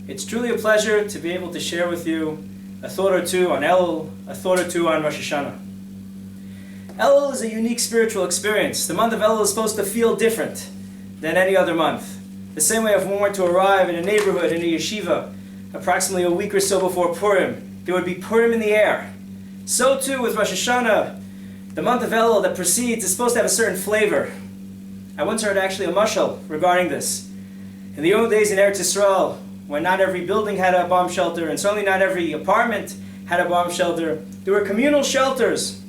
It's truly a pleasure to be able to share with you a thought or two on Elul, a thought or two on Rosh Hashanah. Elul is a unique spiritual experience. The month of Elul is supposed to feel different than any other month. The same way if one were to arrive in a neighborhood, in a yeshiva, approximately a week or so before Purim, there would be Purim in the air. So too with Rosh Hashanah, the month of Elul that precedes is supposed to have a certain flavor. I once heard actually a mashal regarding this. In the old days in Eretz Yisrael, when not every building had a bomb shelter, and certainly not every apartment had a bomb shelter, there were communal shelters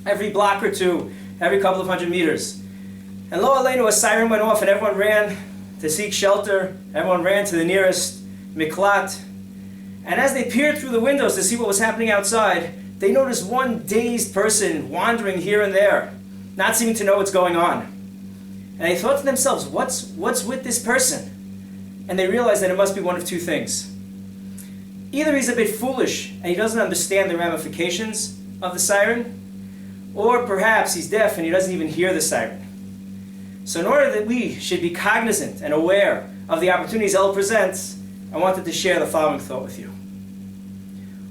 every block or two, every couple of 100 meters. And lo aleinu, a siren went off and everyone ran to seek shelter. Everyone ran to the nearest miklat. And as they peered through the windows to see what was happening outside, they noticed one dazed person wandering here and there, not seeming to know what's going on. And they thought to themselves, what's with this person? And they realized that it must be one of two things. Either he's a bit foolish and he doesn't understand the ramifications of the siren, or perhaps he's deaf and he doesn't even hear the siren. So in order that we should be cognizant and aware of the opportunities Elul presents, I wanted to share the following thought with you.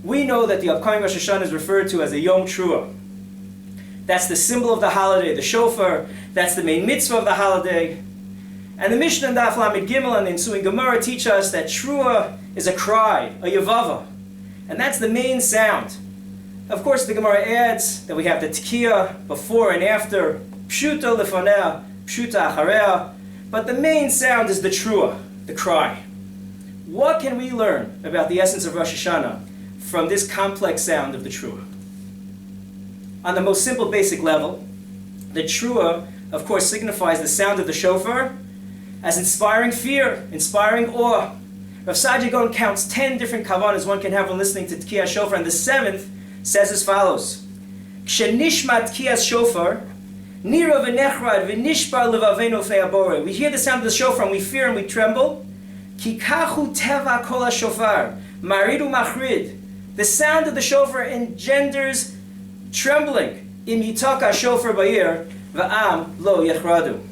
We know that the upcoming Rosh Hashanah is referred to as a Yom Trua. That's the symbol of the holiday, the shofar. That's the main mitzvah of the holiday. And the Mishnah and Daf Lamed Gimel and the ensuing Gemara teach us that Trua is a cry, a yavava. And that's the main sound. Of course, the Gemara adds that we have the Tekiah before and after, Pshuta lefonea, Pshuta acharea. But the main sound is the Trua, the cry. What can we learn about the essence of Rosh Hashanah from this complex sound of the Trua? On the most simple basic level, the Trua, of course, signifies the sound of the shofar as inspiring fear, inspiring awe. Rav Saadia Gaon counts 10 different kavanas one can have when listening to Tkiyas Shofar, and the 7th says as follows: K'shenishma Tkiyas Shofar, nira v'nechrad v'nishbar levavenu fe'abore. We hear the sound of the shofar and we fear and we tremble. Ki kachu teva kol hashofar, maridu machrid. The sound of the shofar engenders trembling. Im yitaka shofar ba'ir, va'am lo yechradu.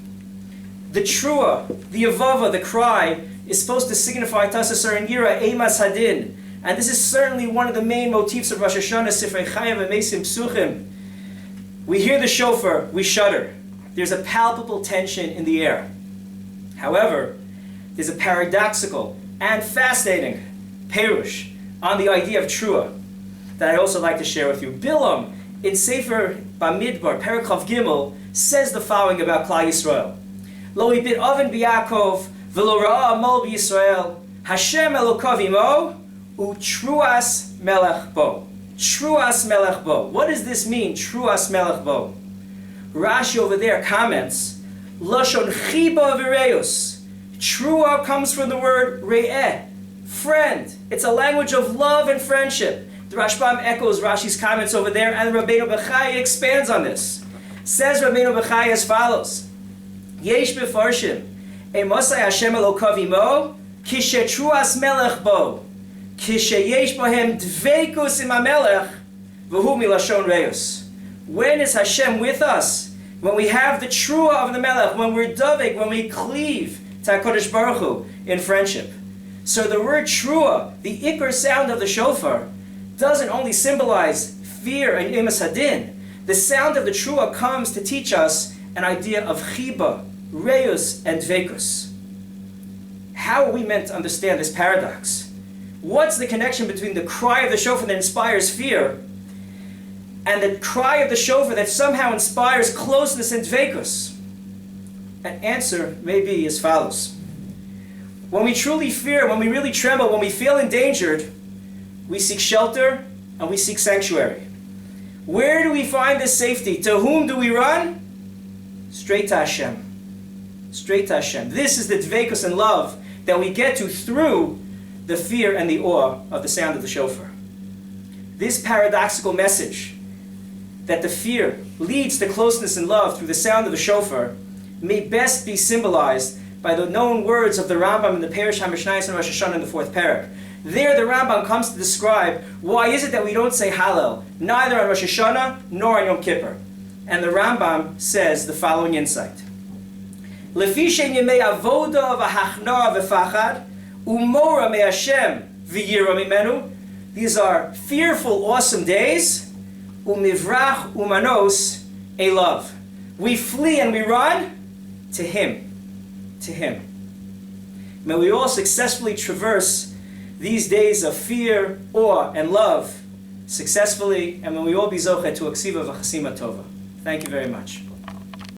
The trua, the yavava, the cry, is supposed to signify tasasar and yira, eimas hadin. And this is certainly one of the main motifs of Rosh Hashanah, Sifrei Chaim and Mesim Psuchim. We hear the shofar, we shudder. There's a palpable tension in the air. However, there's a paradoxical and fascinating perush on the idea of trua that I also like to share with you. Bilam, in Sefer Bamidbar, Perek Gimel, says the following about Klal Yisrael. Lo ibit oven b'Yakov, v'lo ra'a mol b'Yisrael, Hashem Elokav imo, u'truas melech bo. Truas melech bo. What does this mean, truas melech bo? Rashi over there comments, Lashon chiba v'reus. Trua comes from the word re'eh, friend. It's a language of love and friendship. The Rashbam echoes Rashi's comments over there, and Rabbeinu Bechai expands on this. Says Rabbeinu Bechai as follows: Yesh befarshim, Emosai Hashem Elokav imo, kishe truas melech bo, kishe yesh bohem dveikus im hamelech, v'hu milashon reus. When is Hashem with us? When we have the trua of the melech, when we're dovek, when we cleave to HaKadosh Baruch Hu in friendship. So the word trua, the ikar sound of the shofar, doesn't only symbolize fear and imas hadin. The sound of the trua comes to teach us an idea of chiba, reus, and dveikus. How are we meant to understand this paradox? What's the connection between the cry of the shofar that inspires fear and the cry of the shofar that somehow inspires closeness and dveikus? An answer may be as follows. When we truly fear, when we really tremble, when we feel endangered, we seek shelter and we seek sanctuary. Where do we find this safety? To whom do we run? Straight to Hashem. Straight to Hashem. This is the dveikus and love that we get to through the fear and the awe of the sound of the shofar. This paradoxical message that the fear leads to closeness and love through the sound of the shofar may best be symbolized by the known words of the Rambam in the Perish HaMishnayos and Rosh Hashanah in the 4th parak. There the Rambam comes to describe why is it that we don't say Hallel, neither on Rosh Hashanah nor on Yom Kippur. And the Rambam says the following insight. Lefi she'en yemei avoda v'hachna v'fachad, Umora me Hashem v'yira mimenu. These are fearful, awesome days. Umivrach umanos elav. We flee and we run to Him. To Him. May we all successfully traverse these days of fear, awe, and love successfully, and may we all be zocheh to a ksiva v'chasima tova. Thank you very much.